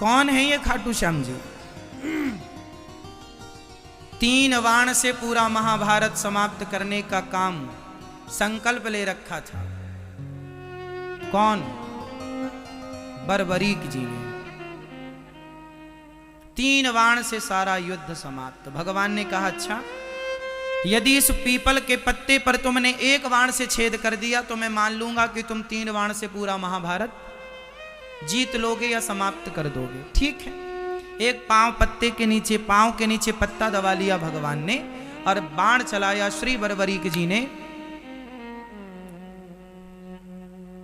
कौन है ये खाटू श्याम जी? 3 बाण से पूरा महाभारत समाप्त करने का काम संकल्प ले रखा था। कौन? बर्बरीक जी ने। 3 बाण से सारा युद्ध समाप्त। भगवान ने कहा अच्छा, यदि इस पीपल के पत्ते पर तुमने 1 बाण से छेद कर दिया तो मैं मान लूंगा कि तुम 3 बाण से पूरा महाभारत जीत लोगे या समाप्त कर दोगे। ठीक है। एक पांव पत्ते के नीचे, पांव के नीचे पत्ता दबा लिया भगवान ने और बाण चलाया। श्री बर्बरीक जी ने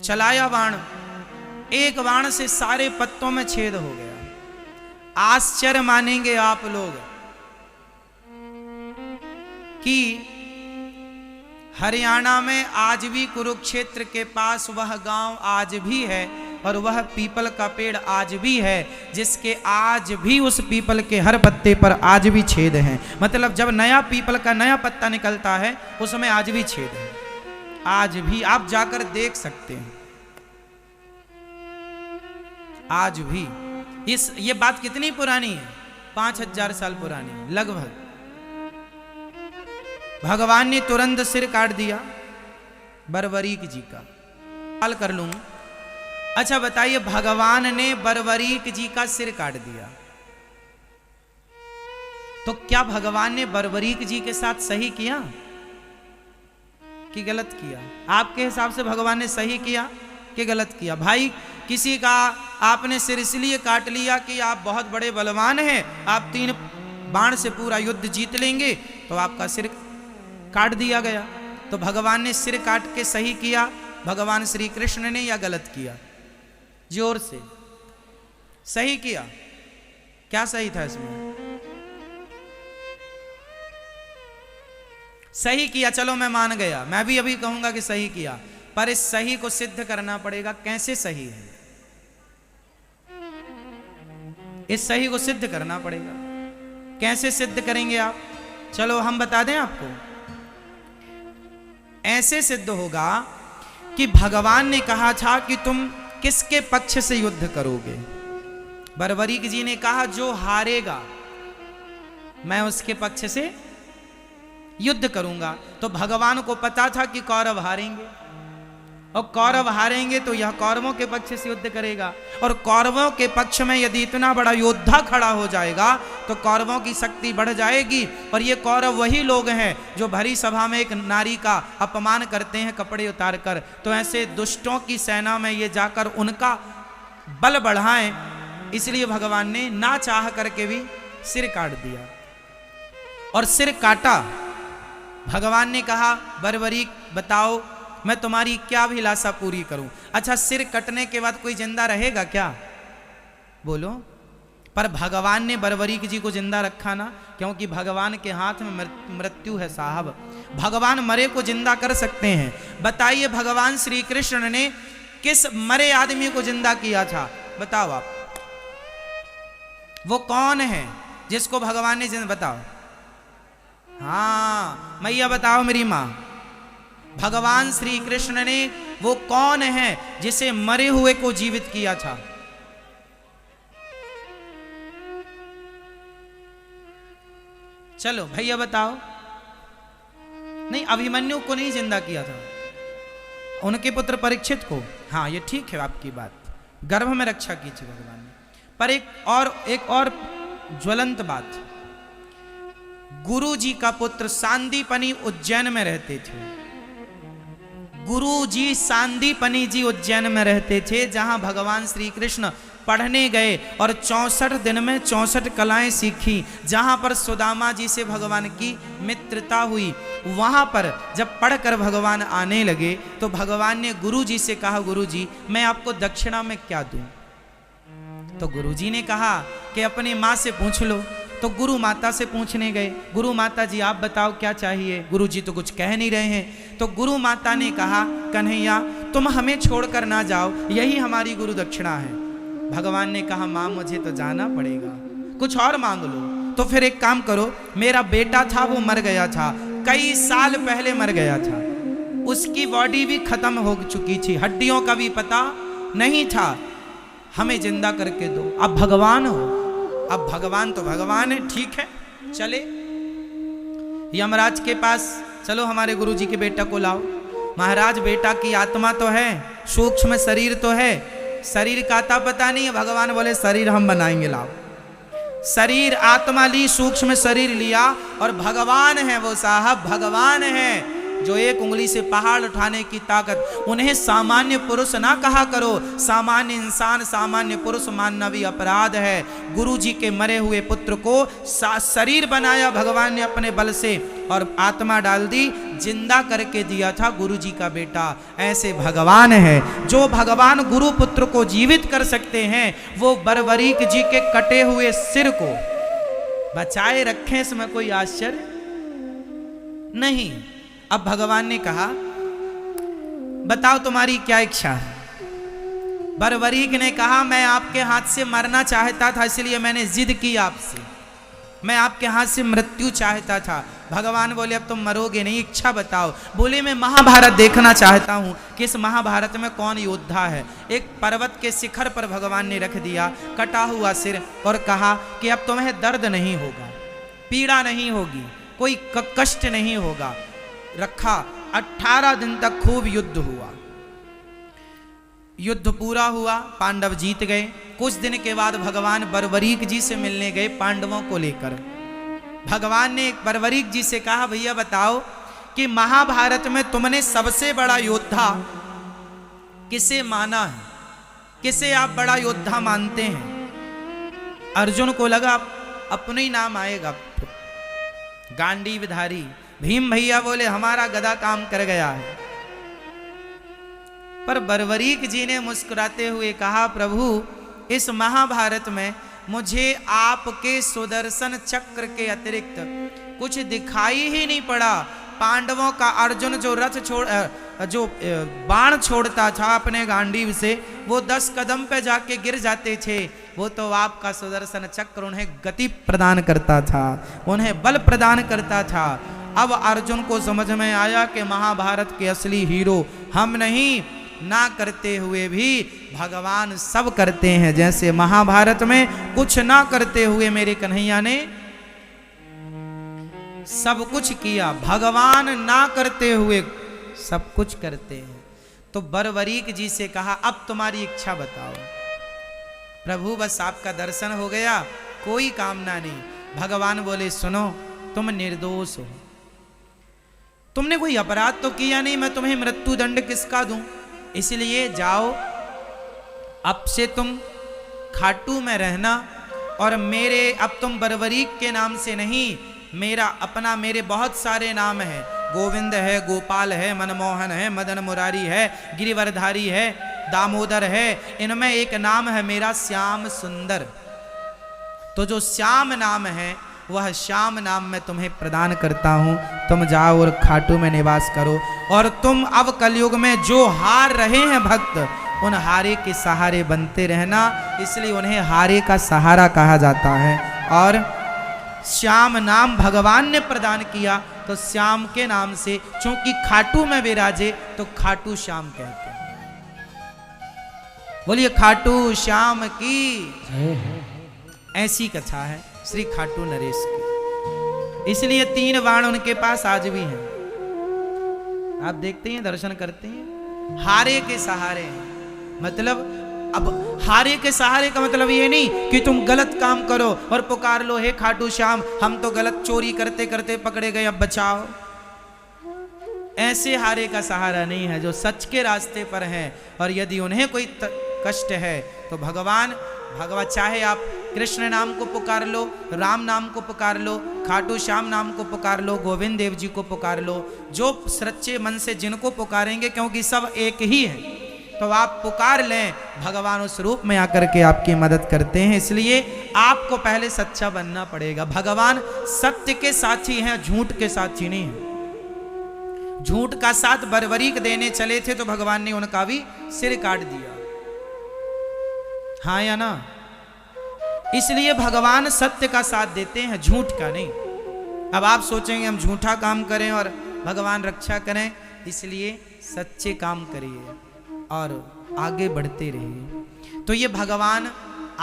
चलाया बाण। 1 बाण से सारे पत्तों में छेद हो गया। आश्चर्य मानेंगे आप लोग कि हरियाणा में आज भी कुरुक्षेत्र के पास वह गांव आज भी है और वह पीपल का पेड़ आज भी है, जिसके आज भी उस पीपल के हर पत्ते पर आज भी छेद हैं। मतलब जब नया पीपल का नया पत्ता निकलता है उसमें आज भी छेद है। आज भी आप जाकर देख सकते हैं। आज भी ये बात कितनी पुरानी है? 5000 साल पुरानी लगभग। भगवान ने तुरंत सिर काट दिया बर्बरीक जी का। सवाल कर लूं, अच्छा बताइए, भगवान ने बर्बरीक जी का सिर काट दिया तो क्या भगवान ने बर्बरीक जी के साथ सही किया कि गलत किया? आपके हिसाब से भगवान ने सही किया कि गलत किया? भाई, किसी का आपने सिर इसलिए काट लिया कि आप बहुत बड़े बलवान हैं, आप 3 बाण से पूरा युद्ध जीत लेंगे, तो आपका सिर काट दिया गया। तो भगवान ने सिर काट के सही किया भगवान श्री कृष्ण ने या गलत किया? जोर से। सही किया। क्या सही था इसमें? सही किया। चलो मैं मान गया, मैं भी अभी कहूंगा कि सही किया, पर इस सही को सिद्ध करना पड़ेगा। कैसे सही है? इस सही को सिद्ध करना पड़ेगा। कैसे सिद्ध करेंगे आप? चलो हम बता दें आपको। ऐसे सिद्ध होगा कि भगवान ने कहा था कि तुम किसके पक्ष से युद्ध करोगे? बर्बरीक जी ने कहा जो हारेगा मैं उसके पक्ष से युद्ध करूंगा। तो भगवान को पता था कि कौरव हारेंगे, और कौरव हारेंगे तो यह कौरवों के पक्ष से युद्ध करेगा, और कौरवों के पक्ष में यदि इतना बड़ा योद्धा खड़ा हो जाएगा तो कौरवों की शक्ति बढ़ जाएगी। और ये कौरव वही लोग हैं जो भरी सभा में एक नारी का अपमान करते हैं कपड़े उतार कर। तो ऐसे दुष्टों की सेना में ये जाकर उनका बल बढ़ाएं, इसलिए भगवान ने ना चाह करके भी सिर काट दिया। और सिर काटा। भगवान ने कहा बर्बरीक बताओ मैं तुम्हारी क्या अभिलाषा पूरी करूं? अच्छा, सिर कटने के बाद कोई जिंदा रहेगा क्या? बोलो। पर भगवान ने बर्बरीक जी को जिंदा रखा ना, क्योंकि भगवान के हाथ में मृत्यु है साहब। भगवान मरे को जिंदा कर सकते हैं। बताइए भगवान श्री कृष्ण ने किस मरे आदमी को जिंदा किया था? बताओ आप। वो कौन है जिसको भगवान ने जिंदा? बताओ। हाँ मैया बताओ मेरी मां। भगवान श्री कृष्ण ने वो कौन है जिसे मरे हुए को जीवित किया था? चलो भैया बताओ। नहीं, अभिमन्यु को नहीं जिंदा किया था, उनके पुत्र परीक्षित को। हाँ ये ठीक है आपकी बात, गर्भ में रक्षा की थी भगवान ने। पर एक और ज्वलंत बात, गुरु जी का पुत्र सांदीपनी उज्जैन में रहते थे। गुरु जी सांदीपनी जी उज्जैन में रहते थे, जहां भगवान श्री कृष्ण पढ़ने गए और 64 दिन में 64 कलाएं सीखी। जहां पर सुदामा जी से भगवान की मित्रता हुई, वहां पर जब पढ़कर भगवान आने लगे तो भगवान ने गुरु जी से कहा, गुरु जी मैं आपको दक्षिणा में क्या दूं? तो गुरु जी ने कहा कि अपनी माँ से पूछ लो। तो गुरु माता से पूछने गए, गुरु माता जी आप बताओ क्या चाहिए? गुरु जी तो कुछ कह नहीं रहे हैं। तो गुरु माता ने कहा, कन्हैया तुम हमें छोड़कर ना जाओ, यही हमारी गुरु दक्षिणा है। भगवान ने कहा, माँ मुझे तो जाना पड़ेगा, कुछ और मांग लो। तो फिर एक काम करो, मेरा बेटा था वो मर गया था, कई साल पहले मर गया था, उसकी बॉडी भी खत्म हो चुकी थी, हड्डियों का भी पता नहीं था। हमें जिंदा करके दो। अब भगवान हो, अब भगवान तो भगवान है, ठीक है चले यमराज के पास, चलो हमारे गुरुजी के बेटा को लाओ। महाराज बेटा की आत्मा तो है, सूक्ष्म शरीर तो है, शरीर का आता पता नहीं है। भगवान बोले शरीर हम बनाएंगे, लाओ। शरीर आत्मा ली, सूक्ष्म शरीर लिया, और भगवान है वो साहब, भगवान है जो एक उंगली से पहाड़ उठाने की ताकत। उन्हें सामान्य पुरुष ना कहा करो, सामान्य इंसान सामान्य पुरुष मानना भी अपराध है। गुरु जी के मरे हुए पुत्र को शरीर बनाया भगवान ने अपने बल से, और आत्मा डाल दी, जिंदा करके दिया था गुरु जी का बेटा। ऐसे भगवान है। जो भगवान गुरु पुत्र को जीवित कर सकते हैं, वो बरबरीक जी के कटे हुए सिर को बचाए रखें, इसमें कोई आश्चर्य नहीं। अब भगवान ने कहा बताओ तुम्हारी क्या इच्छा है। बरबरीक ने कहा मैं आपके हाथ से मरना चाहता था, इसलिए मैंने जिद की आपसे, मैं आपके हाथ से मृत्यु चाहता था। भगवान बोले अब तुम मरोगे नहीं, इच्छा बताओ। बोले मैं महाभारत देखना चाहता हूँ कि इस महाभारत में कौन योद्धा है। एक पर्वत के शिखर पर भगवान ने रख दिया कटा हुआ सिर, और कहा कि अब तुम्हें दर्द नहीं होगा, पीड़ा नहीं होगी, कोई कष्ट नहीं होगा। रखा, 18 दिन तक खूब युद्ध हुआ। युद्ध पूरा हुआ, पांडव जीत गए। कुछ दिन के बाद भगवान बरबरीक जी से मिलने गए पांडवों को लेकर। भगवान ने बरबरीक जी से कहा भैया बताओ कि महाभारत में तुमने सबसे बड़ा योद्धा किसे माना है, किसे आप बड़ा योद्धा मानते हैं। अर्जुन को लगा अपना ही नाम आएगा, गांडीवधारी। भीम भैया बोले हमारा गदा काम कर गया है। पर बरबरीक जी ने मुस्कुराते हुए कहा प्रभु इस महाभारत में मुझे आपके सुदर्शन चक्र के अतिरिक्त कुछ दिखाई ही नहीं पड़ा। पांडवों का अर्जुन जो जो बाण छोड़ता था अपने गांडीव से, वो 10 कदम पे जाके गिर जाते थे। वो तो आपका सुदर्शन चक्र उन्हें गति प्रदान करता था, उन्हें बल प्रदान करता था। अब अर्जुन को समझ में आया कि महाभारत के असली हीरो हम नहीं, ना करते हुए भी भगवान सब करते हैं। जैसे महाभारत में कुछ ना करते हुए मेरे कन्हैया ने सब कुछ किया, भगवान ना करते हुए सब कुछ करते हैं। तो बरबरीक जी से कहा अब तुम्हारी इच्छा बताओ। प्रभु बस आपका दर्शन हो गया, कोई कामना नहीं। भगवान बोले सुनो तुम निर्दोष हो, तुमने कोई अपराध तो किया नहीं, मैं तुम्हें मृत्यु दंड किसका दूं। इसलिए जाओ अब से तुम खाटू में रहना, और मेरे अब तुम बरबरीक के नाम से नहीं, मेरा अपना मेरे बहुत सारे नाम हैं। गोविंद है, गोपाल है, मनमोहन है, मदन मुरारी है, गिरिवरधारी है, दामोदर है। इनमें एक नाम है मेरा श्याम सुंदर। तो जो श्याम नाम है वह श्याम नाम मैं तुम्हें प्रदान करता हूँ। तुम जाओ और खाटू में निवास करो। और तुम अब कलयुग में जो हार रहे हैं भक्त, उन हारे के सहारे बनते रहना। इसलिए उन्हें हारे का सहारा कहा जाता है। और श्याम नाम भगवान ने प्रदान किया, तो श्याम के नाम से चूंकि खाटू में विराजे तो खाटू श्याम कहते हैं। बोलिए खाटू श्याम की ऐसी कथा है श्री खाटू नरेश की। इसलिए 3 बाण उनके पास आज भी हैं। आप देखते हैं, दर्शन करते हैं, हारे के सहारे हैं। मतलब अब हारे के सहारे का मतलब ये नहीं कि तुम गलत काम करो और पुकार लो हे खाटू श्याम हम तो गलत चोरी करते करते पकड़े गए अब बचाओ। ऐसे हारे का सहारा नहीं है, जो सच के रास्ते पर हैं। और यदि उन्हें कोई कष्ट है तो भगवान चाहे आप कृष्ण नाम को पुकार लो, राम नाम को पुकार लो, खाटू श्याम नाम को पुकार लो, गोविंद देव जी को पुकार लो, जो सच्चे मन से जिनको पुकारेंगे, क्योंकि सब एक ही है, तो आप पुकार लें, भगवान उस रूप में आकर के आपकी मदद करते हैं। इसलिए आपको पहले सच्चा बनना पड़ेगा। भगवान सत्य के साथी हैं, झूठ के साथी नहीं है। झूठ का साथ बरबरीक देने चले थे तो भगवान ने उनका भी सिर काट दिया, हाँ या ना। इसलिए भगवान सत्य का साथ देते हैं, झूठ का नहीं। अब आप सोचेंगे हम झूठा काम करें और भगवान रक्षा करें, इसलिए सच्चे काम करिए और आगे बढ़ते रहिए। तो ये भगवान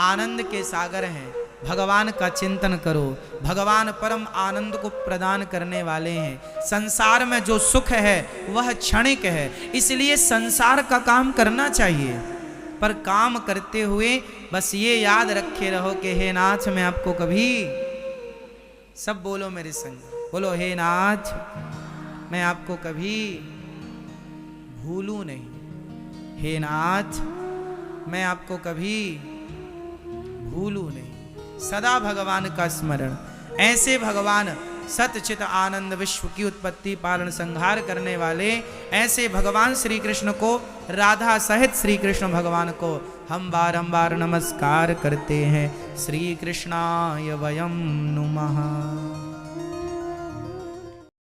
आनंद के सागर हैं, भगवान का चिंतन करो, भगवान परम आनंद को प्रदान करने वाले हैं। संसार में जो सुख है वह क्षणिक है, इसलिए संसार का काम करना चाहिए, पर काम करते हुए बस ये याद रखे रहो कि हे नाथ मैं आपको कभी, सब बोलो मेरे संग, बोलो हे नाथ मैं आपको कभी भूलूं नहीं, हे नाथ मैं आपको कभी भूलूं नहीं। सदा भगवान का स्मरण। ऐसे भगवान सतचित आनंद विश्व की उत्पत्ति पालन संहार करने वाले ऐसे भगवान श्री कृष्ण को, राधा सहित श्री कृष्ण भगवान को हम बारंबार नमस्कार करते हैं। श्री कृष्णाय वयं नुमः।